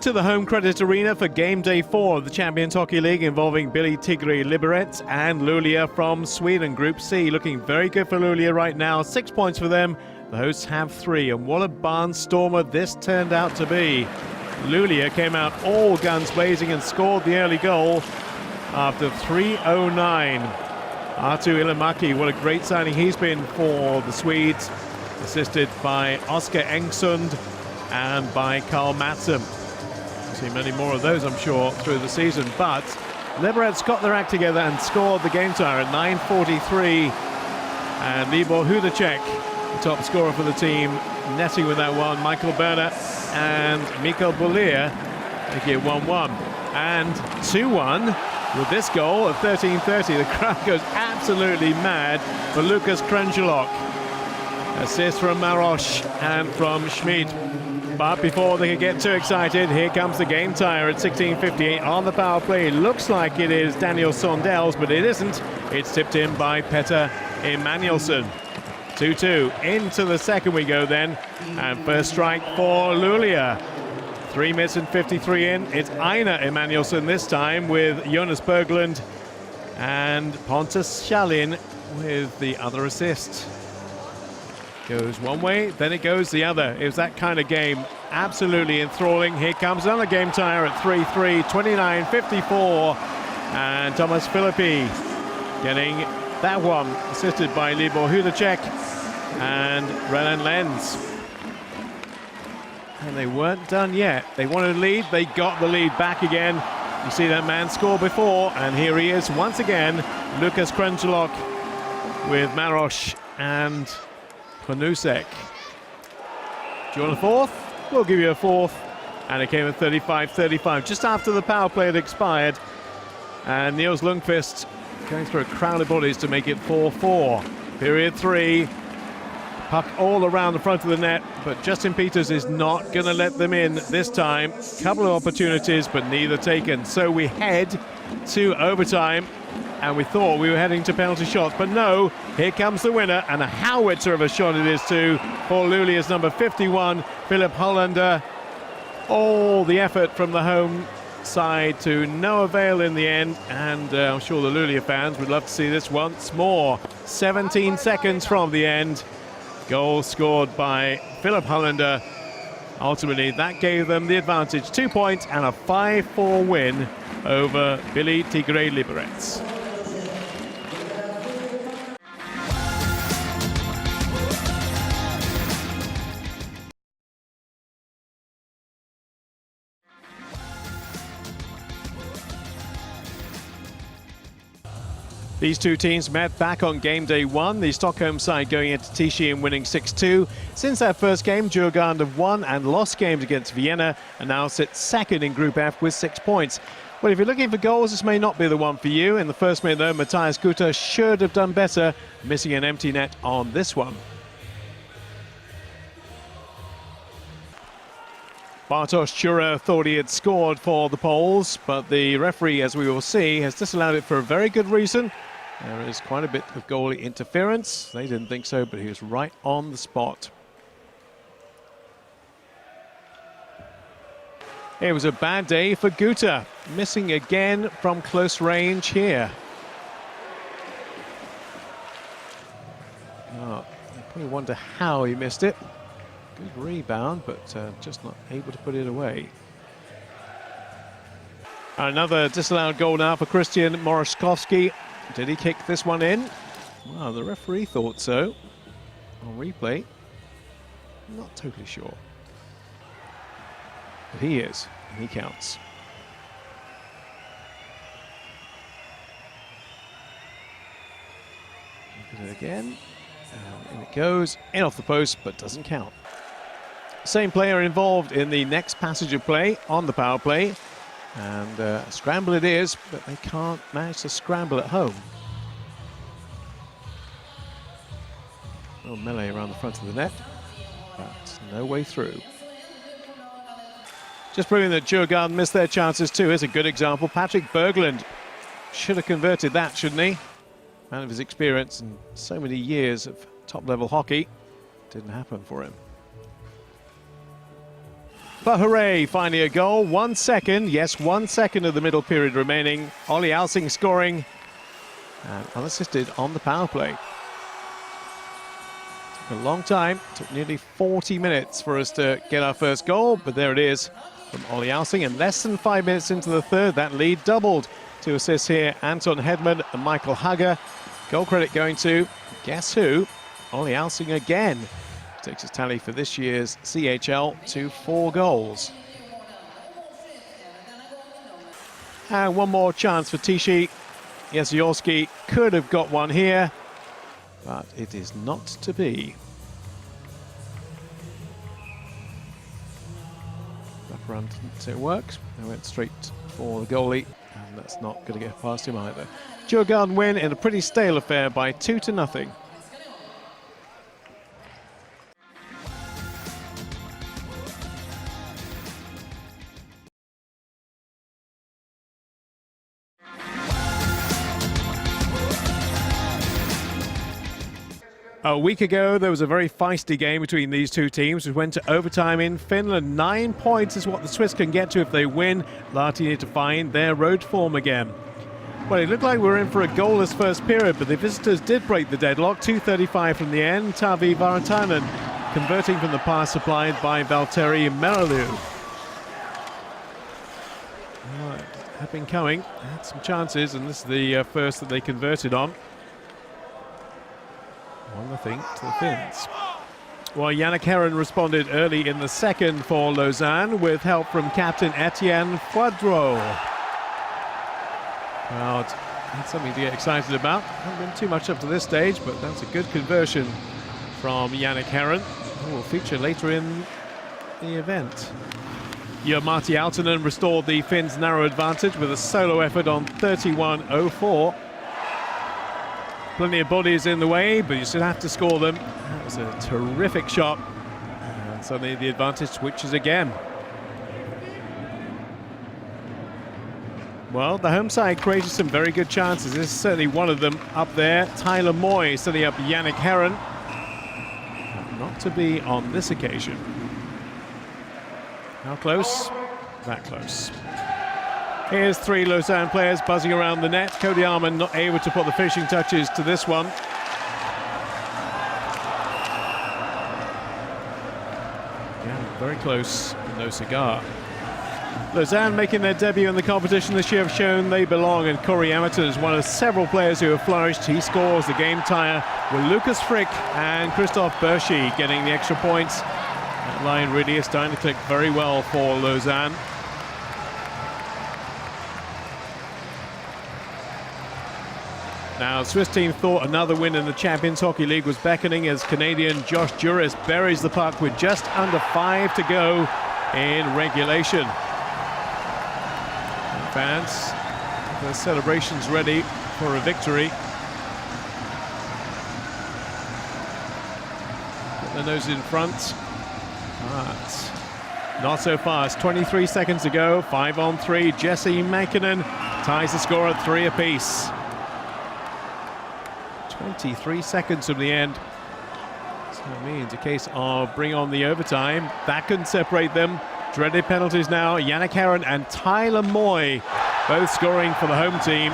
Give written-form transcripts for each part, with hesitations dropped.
to the home credit arena for game day 4 of the Champions Hockey League involving Billy Tigre Liberec and Luleå from Sweden. Group C looking very good for Luleå right now. 6 points for them. The hosts have 3, and what a barnstormer this turned out to be. Luleå came out all guns blazing and scored the early goal after 3:09. Arttu Ilomäki, what a great signing he's been for the Swedes, assisted by Oskar Engsund and by Carl Mattsson. See many more of those, I'm sure, through the season. But Liberec got their act together and scored the game tie at 9:43. And Libor Hudacek, the top scorer for the team, netting with that one. Michael Berner and Mikael Bollier make it 1-1. And 2-1 with this goal at 13:30. The crowd goes absolutely mad for Lukas Krengelok. Assist from Marosh and from Schmid. But before they can get too excited, here comes the game tire at 16:58 on the power play. It looks like it is Daniel Sondells, but it isn't. It's tipped in by Petter Emanuelsson. 2-2. Into the second we go then. And first strike for Luleå. 3 minutes and 53 in. It's Einar Emanuelsson this time with Jonas Berglund and Pontus Schalin with the other assist. Goes one way, then it goes the other. It was that kind of game. Absolutely enthralling. Here comes another game tire at 3-3, 29:54. And Thomas Filippi getting that one, assisted by Libor Hudacek and Renan Lenz. And they weren't done yet. They wanted a lead, they got the lead back again. You see that man score before, and here he is once again, Lukas Krengelok with Marosh and Panusek. Do you want a fourth? We'll give you a fourth. And it came at 35-35, just after the power play had expired. And Niels Lundqvist going through a crowd of bodies to make it 4-4. Period 3. Puck all around the front of the net, but Justin Peters is not going to let them in this time. Couple of opportunities, but neither taken. So we head to overtime. And we thought we were heading to penalty shots, but no, here comes the winner, and a howitzer of a shot it is too for Luleå's number 51, Philip Hollander. All the effort from the home side to no avail in the end, and I'm sure the Luleå fans would love to see this once more. 17 seconds from the end, goal scored by Philip Hollander. Ultimately, that gave them the advantage, 2 points and a 5-4 win over Billy Tigre Liberec. These two teams met back on game day 1. The Stockholm side going into Tichy and winning 6-2. Since that first game, Djurgården have won and lost games against Vienna and now sit second in Group F with 6 points. Well, if you're looking for goals, this may not be the one for you. In the first minute, though, Matthias Guter should have done better, missing an empty net on this one. Bartosz Chura thought he had scored for the Poles, but the referee, as we will see, has disallowed it for a very good reason. There is quite a bit of goalie interference. They didn't think so, but he was right on the spot. It was a bad day for Guter, missing again from close range here. Oh, you probably wonder how he missed it. Good rebound, but just not able to put it away. Another disallowed goal now for Christian Moraskowski. Did he kick this one in? Well, the referee thought so. On replay, not totally sure. But he is, and he counts. Look at it again. And in it goes, in off the post, but doesn't count. Same player involved in the next passage of play on the power play. And a scramble it is, but they can't manage to scramble at home. A little melee around the front of the net, but no way through. Just proving that Djurgården missed their chances too. Here's a good example. Patrick Berglund should have converted that, shouldn't he? Man of his experience and so many years of top-level hockey. Didn't happen for him. But hooray, finally a goal. 1 second, yes, 1 second of the middle period remaining. Ollie Alsing scoring and unassisted on the power play. Took a long time, took nearly 40 minutes for us to get our first goal, but there it is from Ollie Alsing. And less than 5 minutes into the third, that lead doubled. 2 assists here, Anton Hedman and Michael Hugger. Goal credit going to, guess who? Ollie Alsing again. Takes his tally for this year's CHL to 4 goals. And one more chance for Tichy. Jezioski could have got one here, but it is not to be. Wraparound didn't work. They went straight for the goalie, and that's not going to get past him either. Djurgården win in a pretty stale affair by 2-0. A week ago, there was a very feisty game between these two teams, which went to overtime in Finland. 9 points is what the Swiss can get to if they win. Lahti need to find their road form again. Well, it looked like we were in for a goalless first period, but the visitors did break the deadlock. 2:35 from the end. Tavi Varatanen converting from the pass supplied by Valtteri Merilu. Had been coming, had some chances, and this is the first that they converted on. 1-0 to the Finns. Well, Yannick Heron responded early in the second for Lausanne with help from captain Etienne Fouadreau. Well, it's something to get excited about. Hasn't been too much up to this stage, but that's a good conversion from Yannick Heron, who will feature later in the event. Martti Aaltonen restored the Finns' narrow advantage with a solo effort on 31:04. Plenty of bodies in the way, but you still have to score them. That was a terrific shot. And suddenly the advantage switches again. Well, the home side created some very good chances. This is certainly one of them up there. Tyler Moy setting up Yannick Heron. Not to be on this occasion. How close? That close. Here's 3 Lausanne players buzzing around the net. Cody Arman not able to put the finishing touches to this one. Yeah, very close, no cigar. Lausanne making their debut in the competition this year have shown they belong, and Corey Amateur is one of several players who have flourished. He scores the game tire with Lucas Frick and Christoph Bershi getting the extra points. That line really is starting to click very well for Lausanne. Now, the Swiss team thought another win in the Champions Hockey League was beckoning as Canadian Josh Juris buries the puck with just under 5 to go in regulation. And fans, their celebrations ready for a victory. Put their nose in front. But not so fast. 23 seconds to go. 5-on-3. Jesse Mäkinen ties the score at 3 apiece. 23 seconds from the end. So it means a case of bring on the overtime. That can separate them. Dreaded penalties now. Yannick Heron and Tyler Moy both scoring for the home team.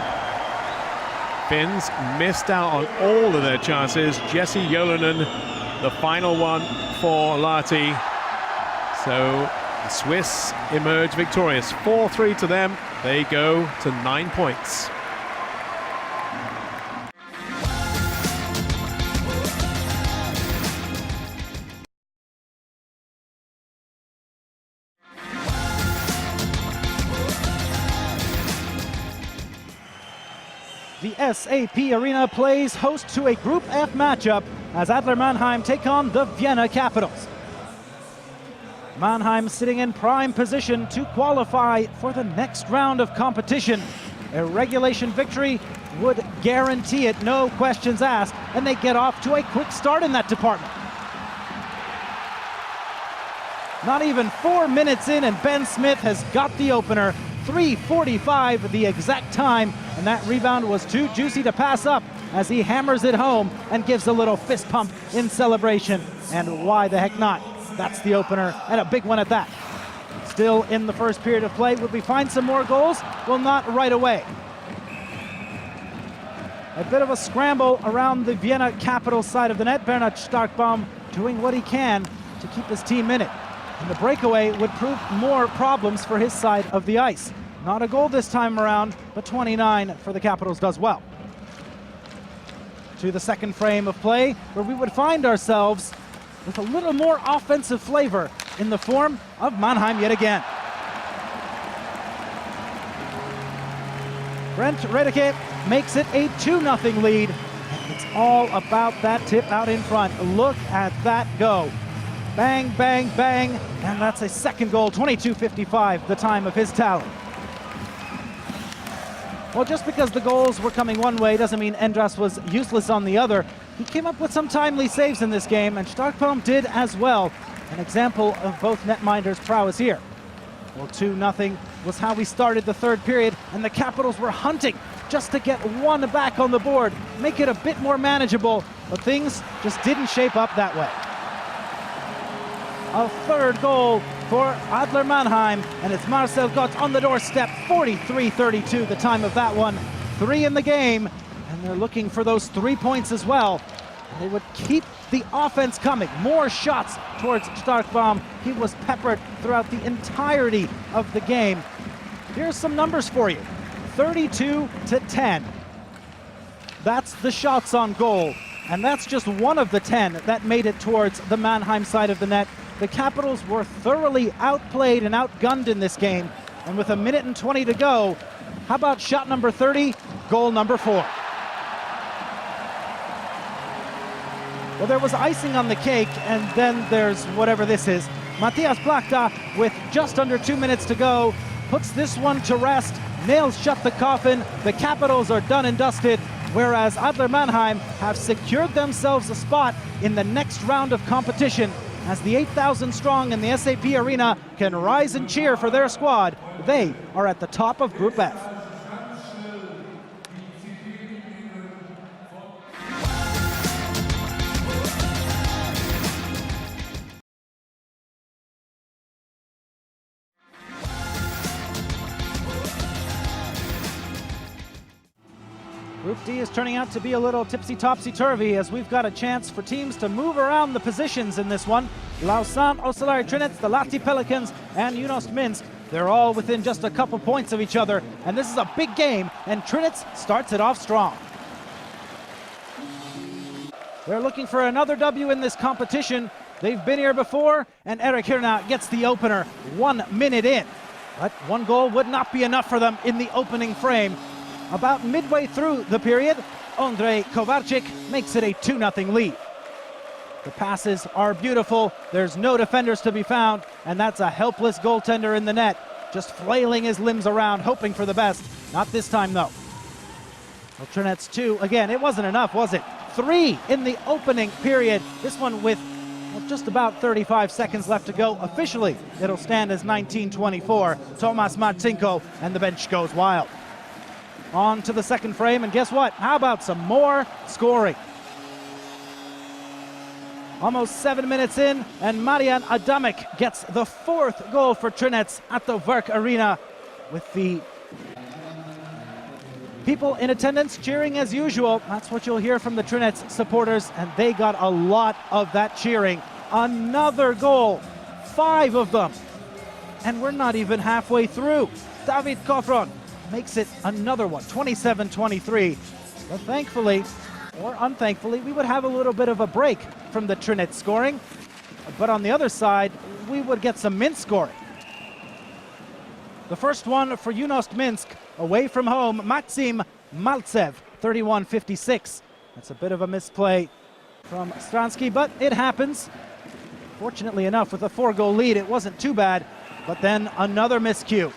Finns missed out on all of their chances. Jesse Jolonen, the final one for Lahti. So the Swiss emerge victorious. 4-3 to them. They go to 9 points. The SAP Arena plays host to a Group F matchup as Adler Mannheim take on the Vienna Capitals. Mannheim sitting in prime position to qualify for the next round of competition. A regulation victory would guarantee it, no questions asked, and they get off to a quick start in that department. Not even 4 minutes in and Ben Smith has got the opener. 3:45 the exact time, and that rebound was too juicy to pass up as he hammers it home and gives a little fist pump in celebration. And why the heck not? That's the opener, and a big one at that. Still in the first period of play. Would we find some more goals? Well, not right away. A bit of a scramble around the Vienna Capital side of the net. Bernhard Starkbaum doing what he can to keep his team in it. And the breakaway would prove more problems for his side of the ice. Not a goal this time around, but 29 for the Capitals does well. To the second frame of play, where we would find ourselves with a little more offensive flavor in the form of Mannheim yet again. Brent Redeke makes it a 2-0 lead. It's all about that tip out in front. Look at that go. Bang, bang, bang, and that's a second goal, 22:55, the time of his tally. Well, just because the goals were coming one way doesn't mean Endras was useless on the other. He came up with some timely saves in this game, and Starkbaum did as well. An example of both netminders' prowess here. Well, 2-0 was how we started the third period, and the Capitals were hunting just to get one back on the board, make it a bit more manageable, but things just didn't shape up that way. A third goal for Adler Mannheim, and it's Marcel Gott on the doorstep, 43-32 the time of that one. 3 in the game, and they're looking for those 3 points as well. They would keep the offense coming. More shots towards Starkbaum. He was peppered throughout the entirety of the game. Here's some numbers for you. 32-10. That's the shots on goal, and that's just one of the 10 that made it towards the Mannheim side of the net. The Capitals were thoroughly outplayed and outgunned in this game, and with 1:20 to go, how about shot number 30, goal number 4? Well, there was icing on the cake, and then there's whatever this is. Matthias Plachta, with just under 2 minutes to go, puts this one to rest, nails shut the coffin. The Capitals are done and dusted, whereas Adler Mannheim have secured themselves a spot in the next round of competition. As the 8,000 strong in the SAP Arena can rise and cheer for their squad, they are at the top of Group F. Group D is turning out to be a little tipsy-topsy-turvy, as we've got a chance for teams to move around the positions in this one. Lausanne, Ocelari Trinitz, the Lahti Pelicans, and Junost Minsk. They're all within just a couple points of each other, and this is a big game, and Trinitz starts it off strong. They're looking for another W in this competition. They've been here before, and Erik Hirna gets the opener 1 minute in. But one goal would not be enough for them in the opening frame. About midway through the period, Ondrej Kovarchik makes it a 2-0 lead. The passes are beautiful. There's no defenders to be found, and that's a helpless goaltender in the net, just flailing his limbs around, hoping for the best. Not this time, though. Well, Trinitz 2, again, it wasn't enough, was it? 3 in the opening period. This one with just about 35 seconds left to go. Officially, it'll stand as 19-24. Tomas Marcinko, and the bench goes wild. On to the second frame, and guess what? How about some more scoring? Almost 7 minutes in, and Marian Adamek gets the 4th goal for Trinitz at the Werk Arena, with the people in attendance cheering as usual. That's what you'll hear from the Trinitz supporters, and they got a lot of that cheering. Another goal, 5 of them, and we're not even halfway through. David Kofron makes it another one, 27-23. But thankfully, or unthankfully, we would have a little bit of a break from the Trinitz scoring. But on the other side, we would get some Minsk scoring. The first one for Junost Minsk, away from home, Maxim Maltsev, 31-56. That's a bit of a misplay from Stransky, but it happens. Fortunately enough, with a 4-goal lead, it wasn't too bad. But then another miscue.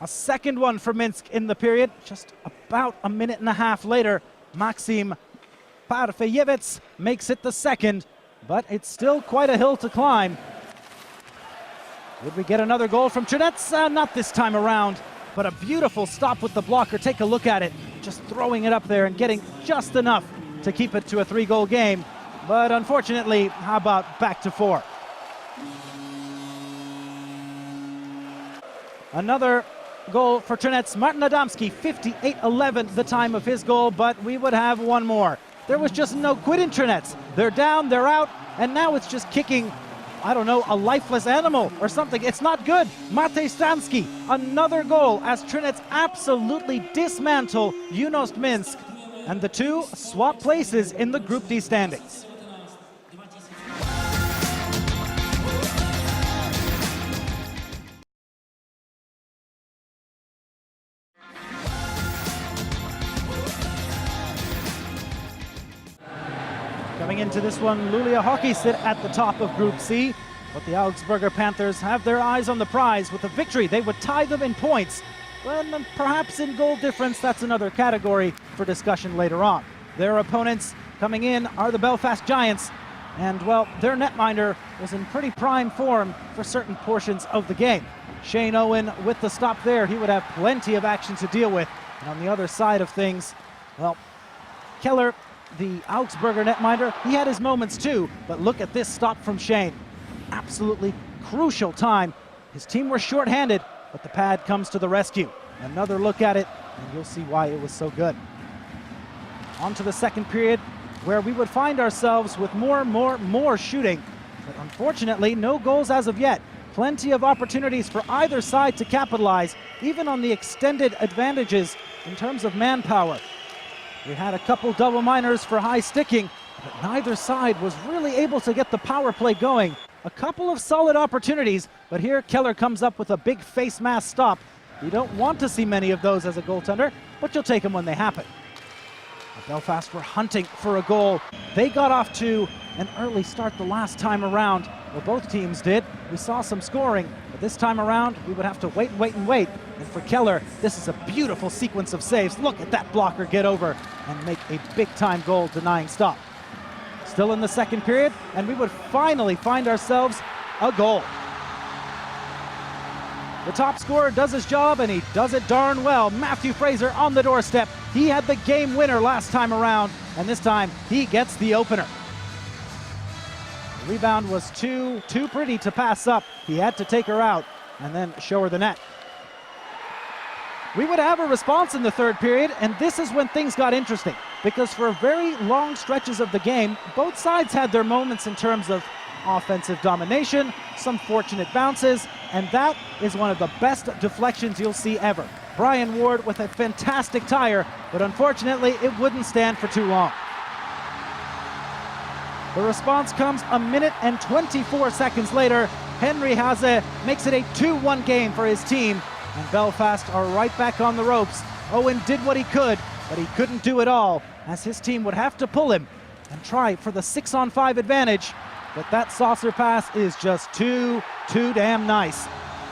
A second one for Minsk in the period. Just about a minute and a half later, Maxim Parfeyevets makes it the second, but it's still quite a hill to climb. Would we get another goal from Trinitz? Not this time around, but a beautiful stop with the blocker. Take a look at it, just throwing it up there and getting just enough to keep it to a 3-goal game. But unfortunately, how about back to 4? Another goal for Trinet's Martin Adamski, 58-11 the time of his goal, but we would have one more. There was just no quit in Trinet's. They're down, they're out, and now it's just kicking, I don't know, a lifeless animal or something. It's not good. Matej Stansky, another goal as Trinet's absolutely dismantle Junost Minsk, and the two swap places in the Group D standings. Coming into this one, Luleå Hockey sit at the top of Group C, but the Augsburger Panthers have their eyes on the prize. With a victory, they would tie them in points. Well, perhaps in goal difference, that's another category for discussion later on. Their opponents coming in are the Belfast Giants, and, well, their netminder was in pretty prime form for certain portions of the game. Shane Owen with the stop there, he would have plenty of action to deal with. And on the other side of things, well, Keller, the Augsburger netminder, he had his moments too, but look at this stop from Shane. Absolutely crucial time. His team were shorthanded, but the pad comes to the rescue. Another look at it, and you'll see why it was so good. On to the second period, where we would find ourselves with more shooting, but unfortunately no goals as of yet. Plenty of opportunities for either side to capitalize, even on the extended advantages in terms of manpower. We had a couple double minors for high sticking, but neither side was really able to get the power play going. A couple of solid opportunities, but here Keller comes up with a big face mask stop. You don't want to see many of those as a goaltender, but you'll take them when they happen. Belfast were hunting for a goal. They got off to an early start the last time around. Well, both teams did. We saw some scoring, but this time around, we would have to wait. And for Keller, this is a beautiful sequence of saves. Look at that blocker get over and make a big-time goal denying stop. Still in the second period, and we would finally find ourselves a goal. The top scorer does his job, and he does it darn well. Matthew Fraser on the doorstep. He had the game winner last time around, and this time he gets the opener. The rebound was too pretty to pass up. He had to take her out and then show her the net. We would have a response in the third period, and this is when things got interesting, because for very long stretches of the game, both sides had their moments in terms of offensive domination, some fortunate bounces, and that is one of the best deflections you'll see ever. Brian Ward with a fantastic tire, but unfortunately it wouldn't stand for too long. The response comes a minute and 24 seconds later. Henry Hase makes it a 2-1 game for his team, and Belfast are right back on the ropes. Owen did what he could, but he couldn't do it all, as his team would have to pull him and try for the 6-on-5 advantage. But that saucer pass is just too damn nice.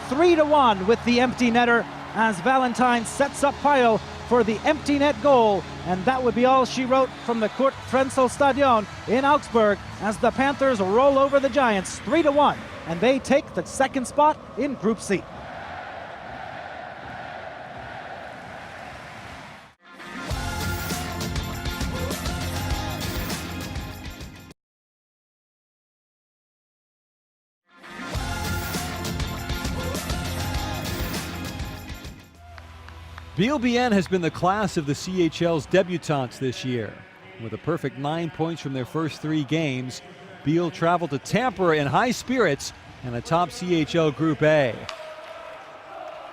3-1 with the empty netter as Valentine sets up Pyle for the empty net goal. And that would be all she wrote from the Kurt Frenzel Stadion in Augsburg as the Panthers roll over the Giants 3-1. And they take the second spot in Group C. BLBN has been the class of the CHL's debutantes this year. With a perfect 9 points from their first 3 games, Beal traveled to Tampere in high spirits and atop CHL Group A.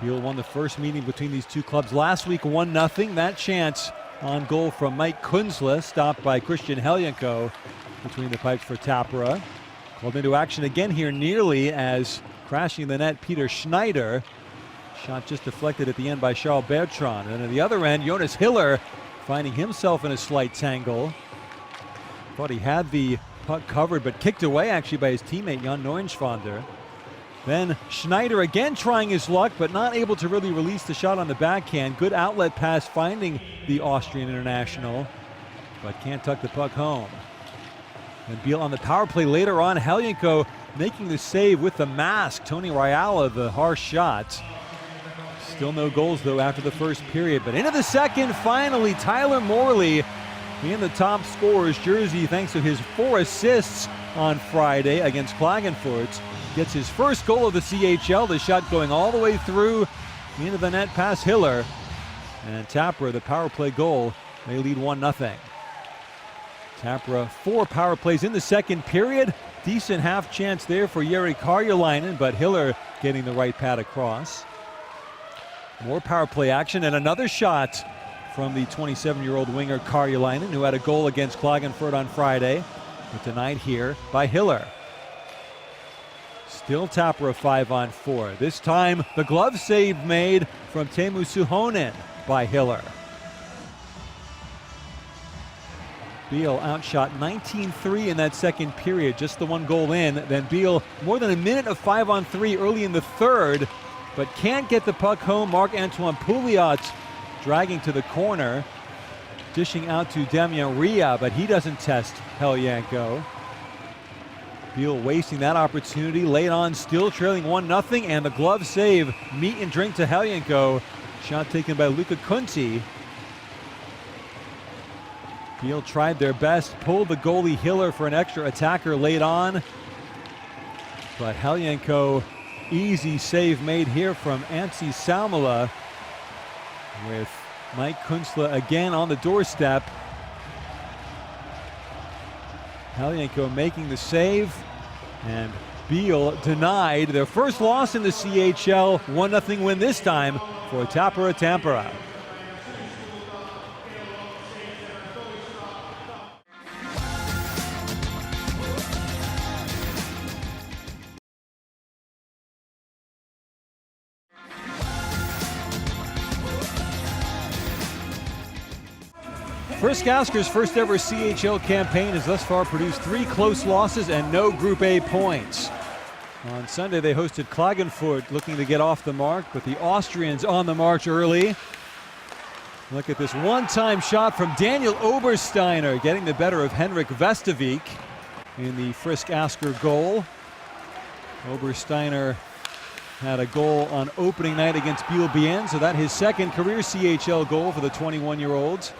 Beal won the first meeting between these two clubs last week 1-0. That chance on goal from Mike Kunzle, stopped by Christian Helyenko between the pipes for Tampere. Called into action again here nearly as crashing the net Peter Schneider. Shot just deflected at the end by Charles Bertrand. And at the other end, Jonas Hiller finding himself in a slight tangle. Thought he had the puck covered, but kicked away actually by his teammate Jan Neuenschwander. Then Schneider again trying his luck, but not able to really release the shot on the backhand. Good outlet pass finding the Austrian international, but can't tuck the puck home. And Beal on the power play later on. Helyenko making the save with the mask. Tony Rayala, the harsh shot. Still no goals, though, after the first period. But into the second, finally, Tyler Morley in the top scorer's jersey thanks to his 4 assists on Friday against Klagenfurt. gets his first goal of the CHL. The shot going all the way through into the net past Hiller. And Tappara, the power play goal, they lead 1-0. Tappara 4 power plays in the second period. Decent half chance there for Jari Karjalainen, but Hiller getting the right pad across. More power play action and another shot from the 27-year-old winger Karjalainen, who had a goal against Klagenfurt on Friday, but denied here by Hiller. Still Tappara 5-on-4. This time the glove save made from Teemu Suhonen by Hiller. Beal outshot 19-3 in that second period, just the one goal in. Then Beal more than a minute of 5-on-3 early in the third, but can't get the puck home. Marc-Antoine Pouliot dragging to the corner, dishing out to Damien Ria, but he doesn't test Helyanko. Beal wasting that opportunity, late on, still trailing 1-0, and the glove save, meat and drink to Helyanko. Shot taken by Luka Kunti. Beal tried their best, pulled the goalie Hiller for an extra attacker late on. But Helyanko, easy save made here from Anssi Salmela, with Mike Kunstla again on the doorstep. Helyanko making the save, and Beal denied. Their first loss in the CHL, 1-0 win this time for Tappara Tampere. Frisk Asker's first ever CHL campaign has thus far produced 3 close losses and no Group A points. On Sunday they hosted Klagenfurt, looking to get off the mark, but the Austrians on the march early. Look at this one-time shot from Daniel Obersteiner, getting the better of Henrik Vestavik in the Frisk Asker goal. Obersteiner had a goal on opening night against Biel-Bienne, so that's his second career CHL goal for the 21-year-olds.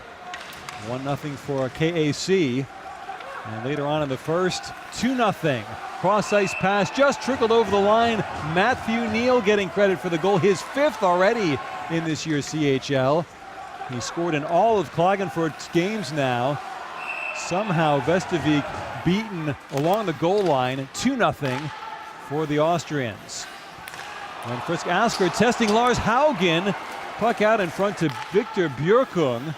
1-0 for KAC. And later on in the first, 2-0. Cross-ice pass just trickled over the line. Matthew Neal getting credit for the goal, his 5th already in this year's CHL. He scored in all of Klagenfurt's games now. Somehow Vestavik beaten along the goal line, 2-0 for the Austrians. And Frisk Asker testing Lars Haugen. Puck out in front to Victor Björkung.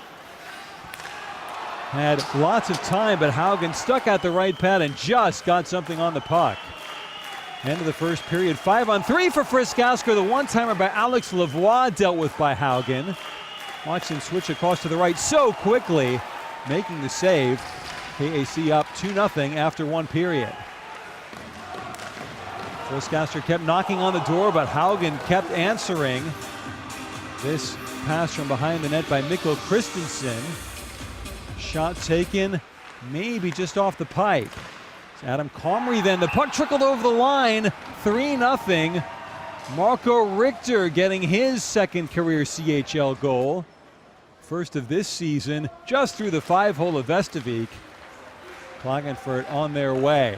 Had lots of time, but Haugen stuck out the right pad and just got something on the puck. End of the first period, 5-on-3 for Frisk Asker. The one-timer by Alex Lavoie dealt with by Haugen. Watch him switch across to the right so quickly, making the save. KAC up 2-0 after one period. Frisk Asker kept knocking on the door, but Haugen kept answering. This pass from behind the net by Mikkel Christensen. Shot taken, maybe just off the pipe. It's Adam Comrie then. The puck trickled over the line, 3-0. Marco Richter getting his second career CHL goal. First of this season, just through the 5-hole of Vestavik. Klagenfurt on their way.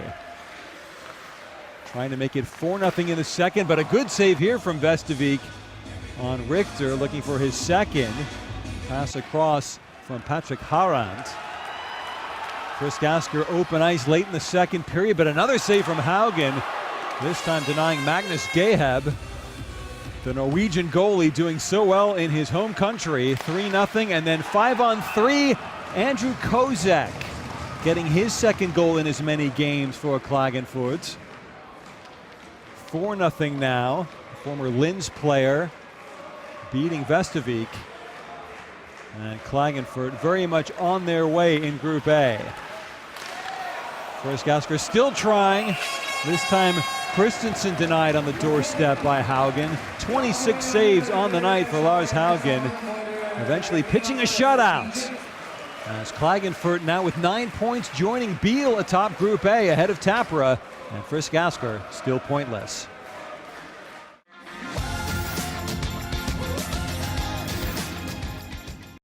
Trying to make it 4-0 in the second, but a good save here from Vestavik on Richter, looking for his second. Pass across from Patrick Harand. Frisk Asker open ice late in the second period, but another save from Haugen, this time denying Magnus Gaheb. The Norwegian goalie doing so well in his home country. 3-0, and then 5-on-3, Andrew Kozak getting his second goal in as many games for Klagenfurt. 4-0 now. Former Linz player beating Vestavik. And Klagenfurt very much on their way in Group A. Frisk Asker still trying. This time Christensen denied on the doorstep by Haugen. 26 saves on the night for Lars Haugen. Eventually pitching a shutout. As Klagenfurt now with 9 points, joining Biel atop Group A ahead of Tappara. And Frisk Asker still pointless.